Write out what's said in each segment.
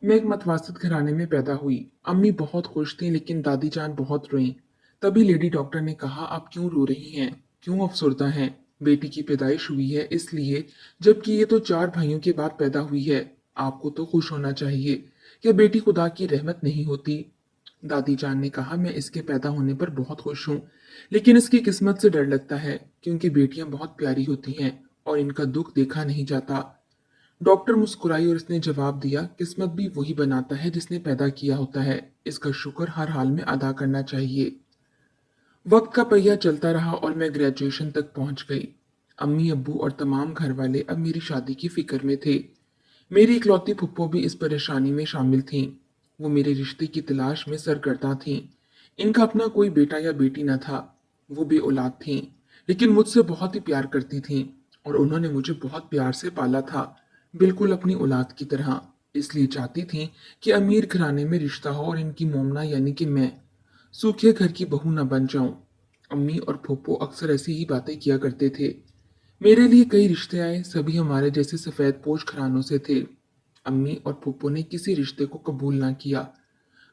मैं एक मतवासित घराने में पैदा हुई। अम्मी बहुत खुश थीं लेकिन दादी जान बहुत रोईं। तभी लेडी डॉक्टर ने कहा, आप क्यों रो रही हैं? क्यों अफसरदा हैं? बेटी की पैदाइश हुई है इसलिए, जबकि ये तो 4 भाइयों के बाद पैदा हुई है। आपको तो खुश होना चाहिए। क्या बेटी खुदा की रहमत नहीं होती? दादी जान ने कहा, मैं इसके पैदा होने पर बहुत खुश हूँ, लेकिन इसकी किस्मत से डर लगता है क्योंकि बेटियां बहुत प्यारी होती हैं और इनका दुख देखा नहीं जाता। डॉक्टर मुस्कुराई और उसने जवाब दिया, किस्मत भी वही बनाता है जिसने पैदा किया होता है। इसका शुक्र हर हाल में अदा करना चाहिए। वक्त का पहिया चलता रहा और मैं ग्रेजुएशन तक पहुंच गई। अम्मी अब्बू और तमाम घर वाले अब मेरी शादी की फिक्र में थे। मेरी इकलौती फुप्पो भी इस परेशानी में शामिल थीं। वो मेरे रिश्ते की तलाश में सरगर्दा थीं। इनका अपना कोई बेटा या बेटी न था। वो बे औलाद थीं, लेकिन मुझसे बहुत ही प्यार करती थीं और उन्होंने मुझे बहुत प्यार से पाला था, बिल्कुल अपनी औलाद की तरह। इसलिए चाहती थीं कि अमीर घराने में रिश्ता हो और इनकी मोमना यानी कि मैं सूखे घर की बहू न बन जाऊं। अम्मी और फूफो अक्सर ऐसी ही बातें किया करते थे। मेरे लिए कई रिश्ते आए, सभी हमारे जैसे सफेद पोश घरानों से थे। अम्मी और फूफो ने किसी रिश्ते को कबूल ना किया।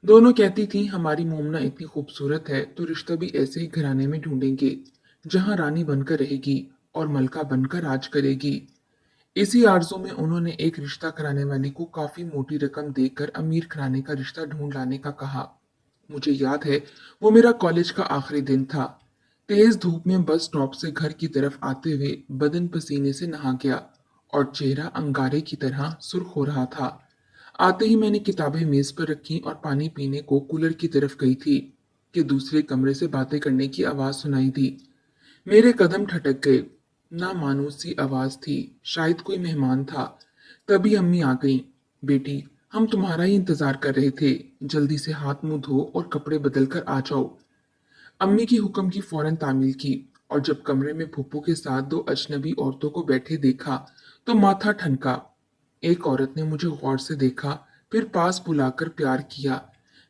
दोनों कहती थीं, हमारी मोमना इतनी खूबसूरत है तो रिश्ता भी ऐसे ही घराने में ढूंढेंगे जहां रानी बनकर रहेगी और मलका बनकर राज करेगी। इसी आरज़ू में उन्होंने एक रिश्ता कराने वाली को काफी मोटी रकम देकर अमीर घराने का रिश्ता ढूंढ लाने का कहा। मुझे याद है, वो मेरा कॉलेज का आखिरी दिन था। तेज धूप में बस स्टॉप से घर की तरफ आते हुए बदन पसीने से नहा गया और चेहरा अंगारे की तरह सुर्ख हो रहा था। आते ही मैंने किताबें मेज पर रखी और पानी पीने को कूलर की तरफ गई थी कि दूसरे कमरे से बातें करने की आवाज सुनाई दी। मेरे कदम ठटक गए। ना मानूस सी आवाज थी, शायद कोई मेहमान था। तभी अम्मी आ गईं। बेटी, हम तुम्हारा ही इंतजार कर रहे थे। जल्दी से हाथ मुंह धो और कपड़े बदल कर आ जाओ। अम्मी की हुक्म की फौरन तामील की और जब कमरे में फूफू के साथ दो अजनबी औरतों को बैठे देखा तो माथा ठनका। एक औरत ने मुझे गौर से देखा, फिर पास बुलाकर प्यार किया।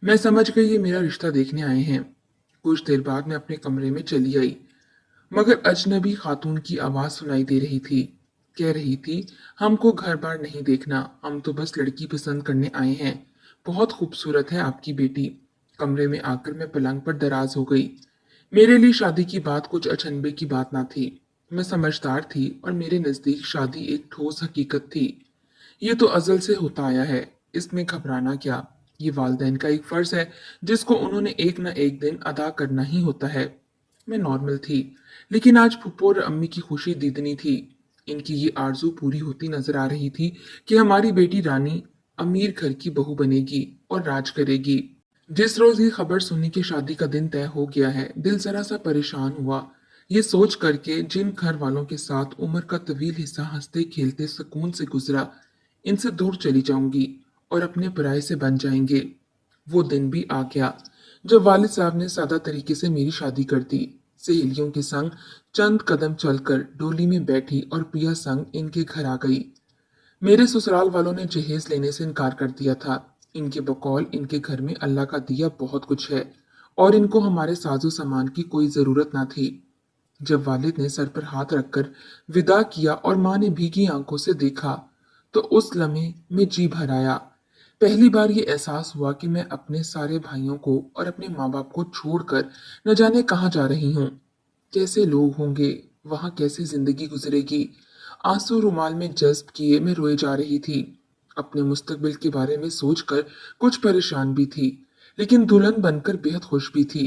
मैं समझ गई ये मेरा रिश्ता देखने आए हैं। कुछ देर बाद मैं अपने कमरे में चली आई, मगर अजनबी खातून की आवाज सुनाई दे रही थी। कह रही थी, हमको घर बार नहीं देखना, हम तो बस लड़की पसंद करने आए हैं। बहुत खूबसूरत है आपकी बेटी। कमरे में आकर मैं पलंग पर दराज हो गई। मेरे लिए शादी की बात कुछ अचंभे की बात ना थी। मैं समझदार थी और मेरे नजदीक शादी एक ठोस हकीकत थी। ये तो अज़ल से होता आया है, इसमें घबराना क्या? ये वालिदैन का एक फर्ज है जिसको उन्होंने एक न एक दिन अदा करना ही होता है। मैं नॉर्मल थी, लेकिन आज फुप्पो और अम्मी की खुशी दीदनी थी। इनकी ये आरज़ू पूरी होती नजर आ रही थी कि हमारी बेटी रानी अमीर घर की बहू बनेगी और राज करेगी। जिस रोज ये खबर सुनी कि शादी का दिन तय हो गया है, दिल जरा सा परेशान हुआ। ये सोच करके जिन घर वालों के साथ उम्र का तवील हिस्सा हंसते खेलते सुकून से गुजरा, इनसे दूर चली जाऊंगी और अपने पराये से बन जाएंगे। वो दिन भी आ गया जब वालिद साहब ने सादा तरीके से मेरी शादी कर दी। सहेलियों के संग चंद कदम चलकर डोली में बैठी और पिया संग इनके घर आ गई। मेरे ससुराल वालों ने जहेज लेने से इनकार कर दिया था। इनके बकौल इनके घर में अल्लाह का दिया बहुत कुछ है और इनको हमारे साजो सामान की कोई जरूरत ना थी। जब वालिद ने सर पर हाथ रखकर विदा किया और माँ ने भीगी आंखों से देखा तो उस लम्हे में जी भर आया। पहली बार ये एहसास हुआ कि मैं अपने सारे भाइयों को और अपने माँ बाप को छोड़कर न जाने कहाँ जा रही हूँ। कैसे लोग होंगे वहां, कैसे जिंदगी गुजरेगी। आंसू रुमाल में जज्ब किए मैं रोए जा रही थी। अपने मुस्तकबिल के बारे में सोचकर कुछ परेशान भी थी, लेकिन दुल्हन बनकर बेहद खुश भी थी।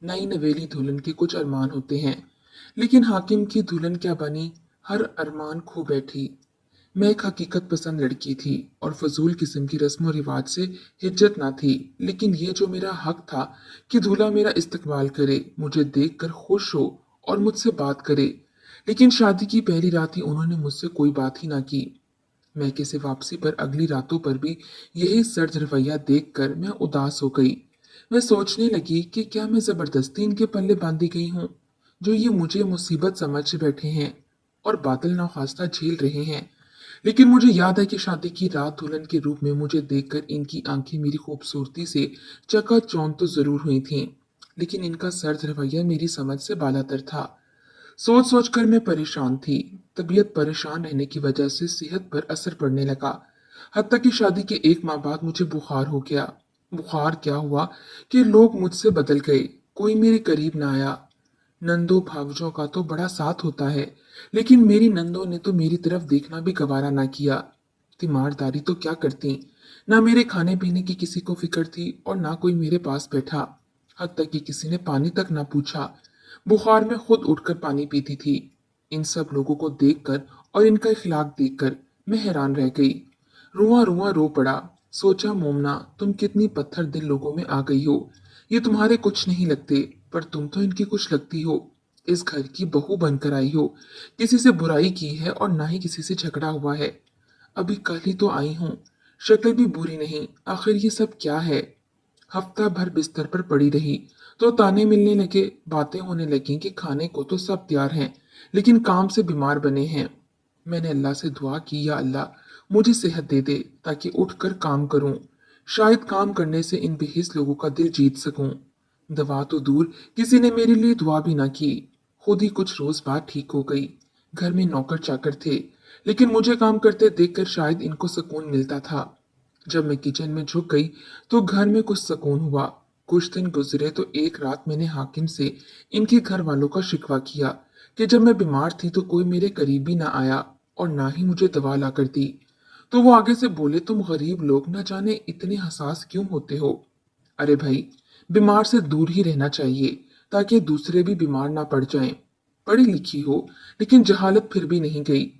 नई नवेली दुल्हन के कुछ अरमान होते हैं, लेकिन हाकिम की दुल्हन क्या बनी, हर अरमान खो बैठी। मैं एक हकीकत पसंद लड़की थी और फजूल किस्म की रस्म रिवाज से हिज्जत ना थी, लेकिन ये जो मेरा हक था कि दूल्हा मेरा इस्तकबाल करे, मुझे देखकर खुश हो और मुझसे बात करे। लेकिन शादी की पहली रात ही उन्होंने मुझसे कोई बात ही ना की। मैके से वापसी पर अगली रातों पर भी यही सर्द रवैया देखकर मैं उदास हो गई। मैं सोचने लगी कि क्या मैं जबरदस्ती इनके पल्ले बांधी गई हूँ, जो ये मुझे मुसीबत समझ बैठे हैं और बादल नाखास्ता झेल रहे हैं। लेकिन मुझे याद है कि शादी की रात दुल्हन के रूप में मुझे देखकर इनकी आंखें मेरी खूबसूरती से चकाचौंध तो जरूर हुई थीं, लेकिन इनका सर्द रवैया मेरी समझ से बालातर था। सोच सोच कर मैं परेशान थी। तबीयत परेशान रहने की वजह से सेहत पर असर पड़ने लगा। हत्ता कि शादी के 1 माह बाद मुझे बुखार हो गया। बुखार क्या हुआ कि लोग मुझसे बदल गए, कोई मेरे करीब ना आया। नंदों भावजों का तो बड़ा साथ होता है, लेकिन मेरी नंदों ने तो मेरी तरफ देखना भी गवारा ना किया। तीमारदारी तो क्या करती, ना मेरे खाने पीने की किसी को फिक्र थी और ना कोई मेरे पास बैठा। हद तक कि किसी ने पानी तक ना पूछा। बुखार में खुद उठकर पानी पीती थी। इन सब लोगों को देखकर और इनका इखलाक देखकर मैं हैरान रह गई। रुआ रुआ रो पड़ा। सोचा, मोमना तुम कितनी पत्थर दिल लोगों में आ गई हो। ये तुम्हारे कुछ नहीं लगते, पर तुम तो इनकी कुछ लगती हो। इस घर की बहू बनकर आई हो, किसी से बुराई की है और ना ही किसी से झगड़ा हुआ है। अभी कल ही तो आई हूँ, शक्ल भी बुरी नहीं। आखिर ये सब क्या है। हफ्ता भर बिस्तर पर पड़ी रही तो ताने मिलने लगे, बातें होने लगी कि खाने को तो सब तैयार हैं, लेकिन काम से बीमार बने हैं। मैंने अल्लाह से दुआ की, या अल्लाह मुझे सेहत दे दे ताकि उठकर काम करूं। शायद काम करने से इन बेहिस लोगों का दिल जीत सकूं। दवा तो दूर, किसी ने मेरे लिए दुआ भी ना की। खुद ही कुछ रोज बाद ठीक हो गई। घर में नौकर चाकर थे, लेकिन मुझे काम करते देखकर शायद इनको सुकून मिलता था। जब मैं किचन में झुक गई तो घर में कुछ सुकून हुआ। कुछ दिन गुजरे तो एक रात मैंने हाकिम से इनके घर वालों का शिकवा किया कि जब मैं बीमार थी तो कोई मेरे करीब भी ना आया और ना ही मुझे दवा ला कर दी। तो वो आगे से बोले, तुम गरीब लोग न जाने इतने हसास क्यों होते हो। अरे भाई, बीमार से दूर ही रहना चाहिए ताकि दूसरे भी बीमार ना पड़ जाएं। पढ़ी लिखी हो, लेकिन जहालत फिर भी नहीं गई।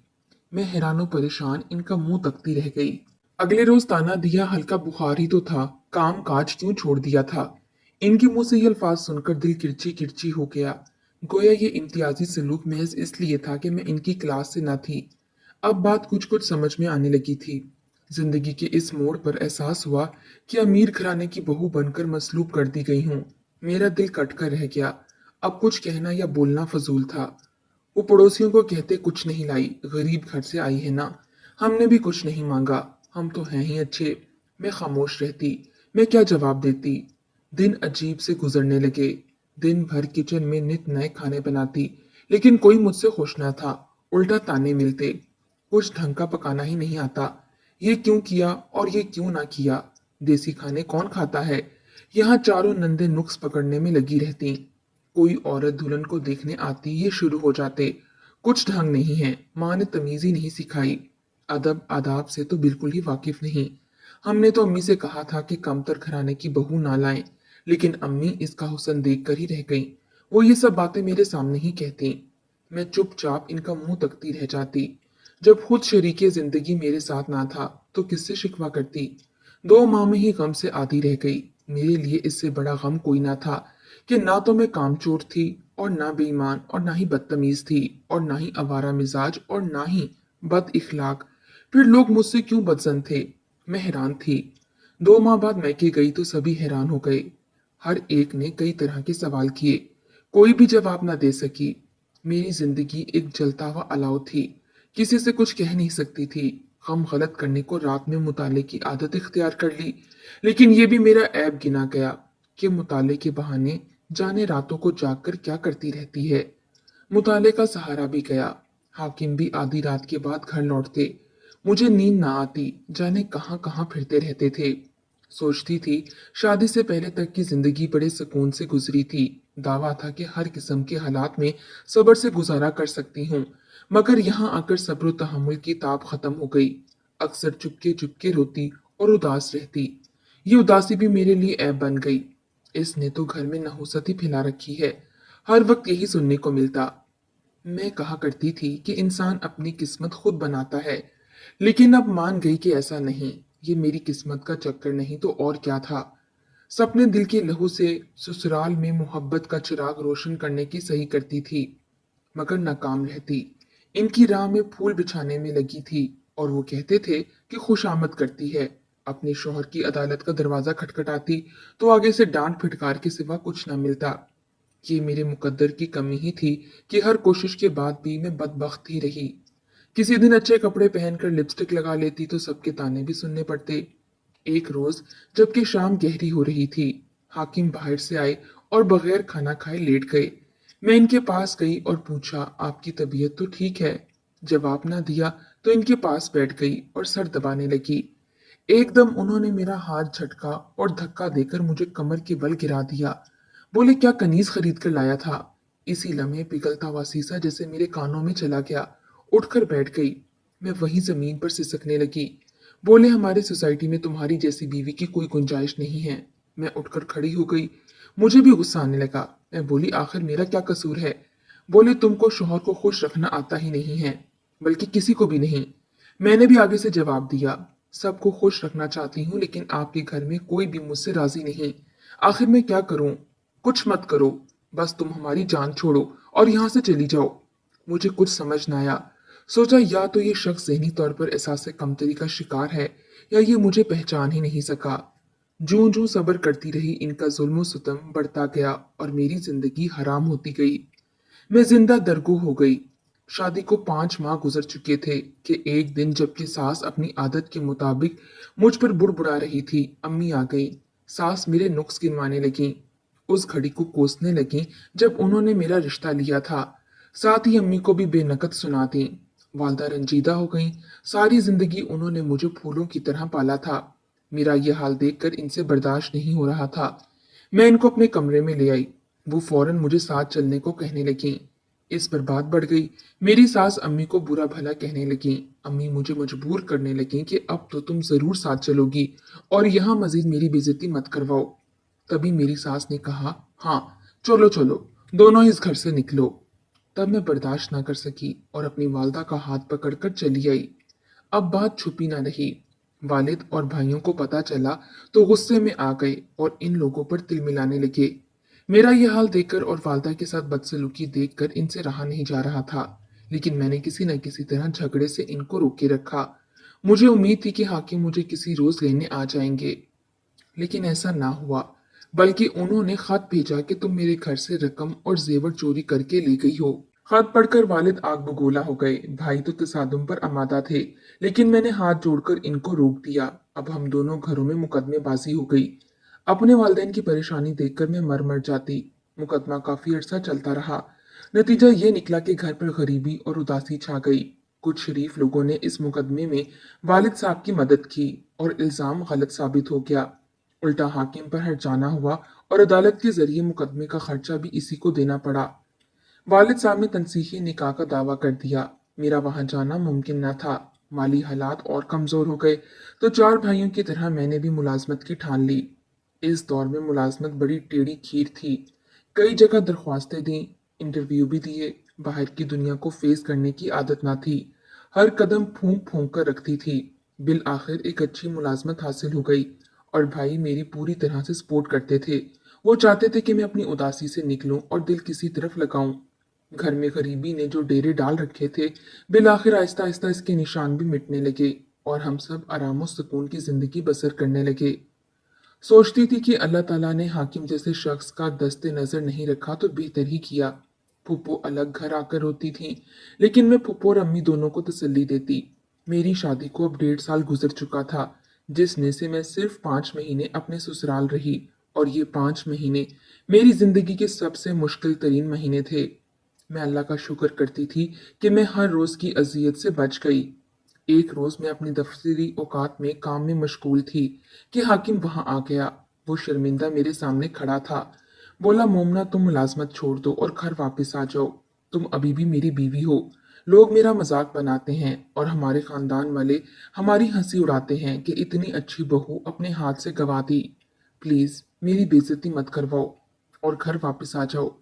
मैं हैरानो परेशान इनका मुंह तकती रह गई। अगले रोज ताना दिया, हल्का बुखार ही तो था, काम काज क्यों छोड़ दिया था। इनके मुंह से ये अल्फाज सुनकर दिल किरची किरची हो गया। गोया ये इम्तियाजी सलूक महज इसलिए था कि मैं इनकी क्लास से ना थी। अब बात कुछ कुछ समझ में आने लगी थी। जिंदगी के इस मोड़ पर एहसास हुआ कि अमीर घराने की बहू बनकर मसलूब कर दी गई हूँ। मेरा दिल कट कर रह गया। अब कुछ कहना या बोलना फजूल था। वो पड़ोसियों को कहते, कुछ नहीं लाई, गरीब घर से आई है ना, हमने भी कुछ नहीं मांगा, हम तो हैं ही अच्छे। मैं खामोश रहती, मैं क्या जवाब देती। दिन अजीब से गुजरने लगे। दिन भर किचन में नित नए खाने बनाती, लेकिन कोई मुझसे खुश ना था। उल्टा ताने मिलते, कुछ ढंग का पकाना ही नहीं आता, ये क्यों किया और ये क्यों ना किया, देसी खाने कौन खाता है। यहाँ चारों नंदे नुक्स पकड़ने में लगी रहती। कोई औरत दुल्हन को देखने आती, ये शुरू हो जाते, कुछ ढंग नहीं है, माँ ने तमीज ही नहीं सिखाई, अदब आदाब से तो बिल्कुल ही वाकिफ नहीं। हमने तो अम्मी से कहा था कि कमतर घराने की बहू ना लाएं, लेकिन अम्मी इसका हुस्न देख कर ही रह गईं। वो ये सब बातें मेरे सामने ही कहती। मैं चुपचाप इनका मुंह तकती रह जाती। जब खुद शरीके जिंदगी मेरे साथ ना था तो किससे शिकवा करती। 2 माह में ही गम से आधी रह गई। मेरे लिए इससे बड़ा गम कोई ना था कि ना तो मैं कामचोर थी और ना बेईमान और ना ही बदतमीज थी और ना ही आवारा मिजाज और ना ही बद इखलाक। फिर लोग मुझसे क्यों बदजन थे। मैं हैरान थी। 2 माह बाद मैके गई तो सभी हैरान हो गए। हर एक ने कई तरह के सवाल किए, कोई भी जवाब ना दे सकी। मेरी जिंदगी एक जलता हुआ अलाव थी, किसी से कुछ कह नहीं सकती थी। हम गलत करने को रात में मुताले की आदत इख्तियार कर ली, लेकिन ये भी मेरा ऐब गिना गया कि मुताले के बहाने जाने रातों को जागकर क्या करती रहती है। मुताले का सहारा भी गया। हाकिम भी आधी रात के बाद घर लौटते। मुझे नींद ना आती, जाने कहाँ कहाँ फिरते रहते थे। सोचती थी, शादी से पहले तक की जिंदगी बड़े सुकून से गुजरी थी। दावा था कि हर किस्म के हालात में सब्र से गुजारा कर सकती हूँ, मगर यहाँ आकर सब्र तहम्मुल की ताब खत्म हो गई। अक्सर चुपके चुपके रोती और उदास रहती। ये उदासी भी मेरे लिए ऐब बन गई। इसने तो घर में नहुसत ही फैला रखी है, हर वक्त यही सुनने को मिलता। मैं कहा करती थी कि इंसान अपनी किस्मत खुद बनाता है, लेकिन अब मान गई कि ऐसा नहीं। ये मेरी किस्मत का चक्कर नहीं तो और क्या था। सपने दिल के लहू से ससुराल में मोहब्बत का चिराग रोशन करने की सही करती थी, मगर नाकाम रहती। इनकी राह में फूल बिछाने में लगी थी और वो कहते थे कि खुशामद करती है। अपने शौहर की अदालत का दरवाजा खटखटाती तो आगे से डांट फिटकार के सिवा कुछ न मिलता। ये मेरे मुकद्दर की कमी ही थी कि हर कोशिश के बाद भी मैं बदबख्त ही रही। किसी दिन अच्छे कपड़े पहनकर लिपस्टिक लगा लेती तो सबके ताने भी सुनने पड़ते। एक रोज जबकि शाम गहरी हो रही थी, हाकिम बाहर से आए और बगैर खाना खाए लेट गए। मैं इनके पास गई और पूछा, आपकी तबीयत तो ठीक है। जवाब ना दिया तो इनके पास बैठ गई और सर दबाने लगी। एकदम उन्होंने मेरा हाथ झटका और धक्का देकर मुझे कमर के बल गिरा दिया। बोले, क्या कनीज खरीद कर लाया था? इसी लम्हे पिघलता हुआ शीशा जैसे मेरे कानों में चला गया। उठकर बैठ गई। मैं वहीं जमीन पर सिसकने लगी। बोले, हमारी सोसाइटी में तुम्हारी जैसी बीवी की कोई गुंजाइश नहीं है। मैं उठकर खड़ी हो गई। मुझे भी गुस्सा आने लगा। मैं बोली, आखिर मेरा क्या कसूर है? बोले, तुमको शौहर को खुश रखना आता ही नहीं है, बल्कि किसी को भी नहीं। मैंने भी आगे से जवाब दिया, सबको खुश रखना चाहती हूँ, लेकिन आपके घर में कोई भी मुझसे राजी नहीं। आखिर मैं क्या करूं? कुछ मत करो, बस तुम हमारी जान छोड़ो और यहाँ से चली जाओ। मुझे कुछ समझ न आया। सोचा, या तो ये शख्स ज़हनी तौर पर एहसास कमतरी का शिकार है, या ये मुझे पहचान ही नहीं सका। जूं जूं सब्र करती रही, इनका जुल्म सितम बढ़ता गया और मेरी जिंदगी हराम होती गई। मैं जिंदा दरगो हो गई। शादी को 5 माह गुजर चुके थे कि एक दिन, जबकि सास अपनी आदत के मुताबिक मुझ पर बुड़बुड़ा रही थी, अम्मी आ गई। सास मेरे नुक्स गिनवाने लगी, उस घड़ी को कोसने लगी जब उन्होंने मेरा रिश्ता लिया था। साथ ही अम्मी को भी बेनकत सुना दी। वालदा रंजीदा हो गईं। सारी जिंदगी उन्होंने मुझे फूलों की तरह पाला था। मेरा यह हाल देखकर इनसे बर्दाश्त नहीं हो रहा था। मैं इनको अपने कमरे में ले आई। वो फौरन मुझे साथ चलने को कहने लगी। इस पर बात बढ़ गई। मेरी सास अम्मी को बुरा भला कहने लगी। अम्मी मुझे मजबूर करने लगी कि अब तो तुम जरूर साथ चलोगी और यहाँ मजीद मेरी बेइज्जती मत करवाओ। तभी मेरी सास ने कहा, हाँ चलो चलो, दोनों इस घर से निकलो। तब मैं बर्दाश्त ना कर सकी और अपनी वालदा का हाथ पकड़कर चली आई। अब बात छुपी ना रही। वालिद और भाइयों को पता चला तो गुस्से में आ गए और इन लोगों पर तिल मिलाने लगे। मेरा यह हाल देखकर और वालदा के साथ बदसलूकी देखकर इनसे रहा नहीं जा रहा था, लेकिन मैंने किसी न किसी तरह झगड़े से इनको रोके रखा। मुझे उम्मीद थी कि हाकिम मुझे किसी रोज लेने आ जाएंगे, लेकिन ऐसा ना हुआ। बल्कि उन्होंने खत भेजा कि तुम मेरे घर से रकम और जेवर चोरी करके ले गई हो। खत पढ़कर वालिद आग बगोला हो गए। भाई तो तसादुम पर आमादा थे, लेकिन मैंने हाथ जोड़कर इनको रोक दिया। अब हम दोनों घरों में मुकदमेबाजी हो गई। अपने वालिदैन की परेशानी देखकर मैं मर मर जाती। मुकदमा काफी अरसा चलता रहा। नतीजा ये निकला कि घर पर गरीबी और उदासी छा गई। कुछ शरीफ लोगों ने इस मुकदमे में वालिद साहब की मदद की और इल्जाम गलत साबित हो गया। उल्टा हाकिम पर हर्जाना हुआ और अदालत के जरिए मुकदमे का खर्चा भी इसी को देना पड़ा। वालिद साहब ने तनसीही निकाह का दावा कर दिया। मेरा वहां जाना मुमकिन न था। माली हालात और कमजोर हो गए तो 4 भाइयों की तरह मैंने भी मुलाजमत की ठान ली। इस दौर में मुलाजमत बड़ी टेढ़ी खीर थी। कई जगह दरख्वास्तें दी, इंटरव्यू भी दिए। बाहर की दुनिया को फेस करने की आदत ना थी। हर कदम फूंक फूंक कर रखती थी। बिल आखिर एक अच्छी मुलाजमत हासिल हो गई और भाई मेरी पूरी तरह से सपोर्ट करते थे। वो चाहते थे कि मैं अपनी उदासी से निकलूं और दिल किसी तरफ लगाऊं। घर में गरीबी ने जो डेरे डाल रखे थे, बिल आखिर आहिस्ता आहिस्ता इसके निशान भी मिटने लगे और हम सब आराम और सुकून की जिंदगी बसर करने लगे। सोचती थी कि अल्लाह ताला ने हाकिम जैसे शख्स का दस्ते नजर नहीं रखा तो बेहतर ही किया। फुप्पो अलग घर आकर रोती थी, लेकिन मैं फुप्पो और अम्मी दोनों को तसल्ली देती। मेरी शादी को अब 1.5 साल गुजर चुका था, जिसने से मैं सिर्फ 5 महीने अपने ससुराल रही, और ये 5 महीने मेरी जिंदगी के सबसे मुश्किल तरीन महीने थे। मैं अल्लाह का शुक्र करती थी कि मैं हर रोज की अजियत से बच गई। एक रोज मैं अपनी दफ्तरी औकात में काम में मशगूल थी कि हाकिम वहां आ गया। वो शर्मिंदा मेरे सामने खड़ा था। बोला, मोमना तुम मुलाजमत छोड़ दो और घर वापस आ जाओ। तुम अभी भी मेरी बीवी हो। लोग मेरा मजाक बनाते हैं और हमारे खानदान वाले हमारी हंसी उड़ाते हैं कि इतनी अच्छी बहू अपने हाथ से गवा दी। प्लीज मेरी बेइज्जती मत करवाओ और घर वापस आ जाओ।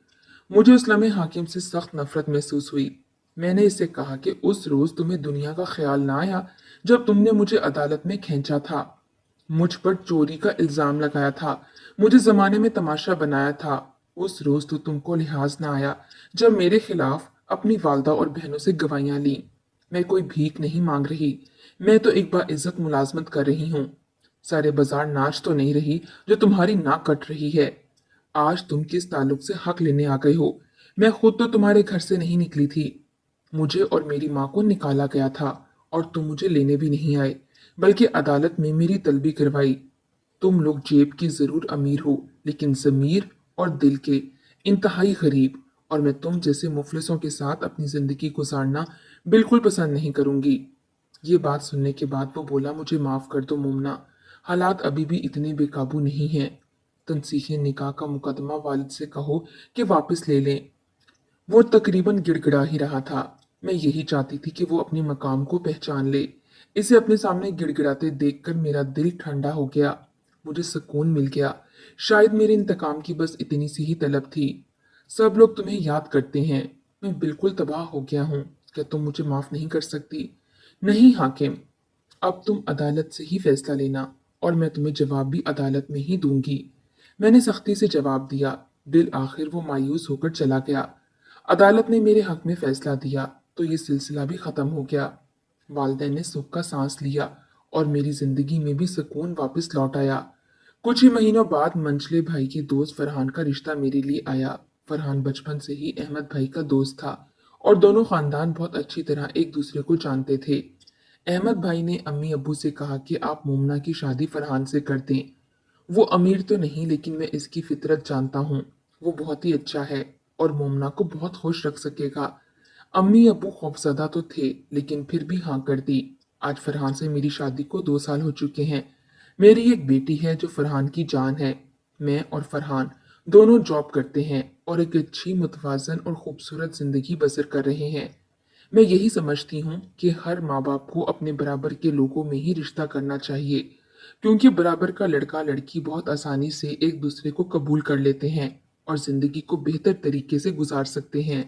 मुझे उस लम्हे हाकिम से सख्त नफरत महसूस हुई। मैंने इससे कहा कि उस रोज तुम्हें दुनिया का ख्याल ना आया जब तुमने मुझे अदालत में खींचा था, मुझ पर चोरी का इल्जाम लगाया था, मुझे जमाने में तमाशा बनाया था। उस रोज तो तुमको लिहाज ना आया जब मेरे खिलाफ अपनी वालदा और बहनों से गवाहियां ली। मैं कोई भीख नहीं मांग रही, मैं तो एक बाइज्जत मुलाजमत कर रही हूँ। सारे बाजार नाच तो नहीं रही जो तुम्हारी नाक कट रही है। आज तुम किस ताल्लुक से हक लेने आ गए हो? मैं खुद तो तुम्हारे घर से नहीं निकली थी। मुझे और मेरी माँ को निकाला गया था और तुम मुझे लेने भी नहीं आए, बल्कि अदालत में मेरी तलबी करवाई। तुम लोग जेब की जरूर अमीर हो, लेकिन जमीर और दिल के इंतहाई गरीब, और मैं तुम जैसे मुफलिसों के साथ अपनी जिंदगी गुजारना बिल्कुल पसंद नहीं करूंगी। ये बात सुनने के बाद वो बोला, मुझे माफ कर दो मोमना, हालात अभी भी इतने बेकाबू नहीं हैं। तंसीहे निकाह का मुकदमा वालिद से कहो कि वापस ले लें। वो तकरीबन गिड़गिड़ा ही रहा था। मैं यही चाहती थी कि वो अपने मकाम को पहचान ले। इसे अपने सामने गिड़गिड़ाते देखकर मेरा दिल ठंडा हो गया। मुझे सुकून मिल गया। शायद मेरे इंतकाम की बस इतनी सी ही तलब थी। सब लोग तुम्हें याद करते हैं। मैं बिल्कुल तबाह हो गया हूँ। क्या तुम मुझे माफ नहीं कर सकती? नहीं हाकिम, अब तुम अदालत से ही फैसला लेना और मैं तुम्हें जवाब भी अदालत में ही दूंगी। मैंने सख्ती से जवाब दिया। दिल आखिर वो मायूस होकर चला गया। अदालत ने मेरे हक में फैसला दिया तो ये सिलसिला भी खत्म हो गया। वालिदैन ने सुख का सांस लिया और मेरी जिंदगी में भी सुकून वापस लौट आया। कुछ ही महीनों बाद मंचले भाई के दोस्त फरहान का रिश्ता मेरे लिए आया। फरहान बचपन से ही अहमद भाई का दोस्त था और दोनों खानदान बहुत अच्छी तरह एक दूसरे को जानते थे। अहमद भाई ने अम्मी अब्बू से कहा कि आप मोमना की शादी फरहान से कर दें। वो अमीर तो नहीं लेकिन मैं इसकी फितरत जानता हूँ। वो बहुत ही अच्छा है और मोमना को बहुत खुश रख सकेगा। अम्मी अब्बू खौफजदा तो थे लेकिन फिर भी हाँ कर दी। आज फरहान से मेरी शादी को 2 साल हो चुके हैं। मेरी एक बेटी है जो फरहान की जान है। मैं और फरहान दोनों जॉब करते हैं और एक अच्छी मुतवाजन और खूबसूरत जिंदगी बसर कर रहे हैं। मैं यही समझती हूँ कि हर माँ बाप को अपने बराबर के लोगों में ही रिश्ता करना चाहिए, क्योंकि बराबर का लड़का लड़की बहुत आसानी से एक दूसरे को कबूल कर लेते हैं और जिंदगी को बेहतर तरीके से गुजार सकते हैं।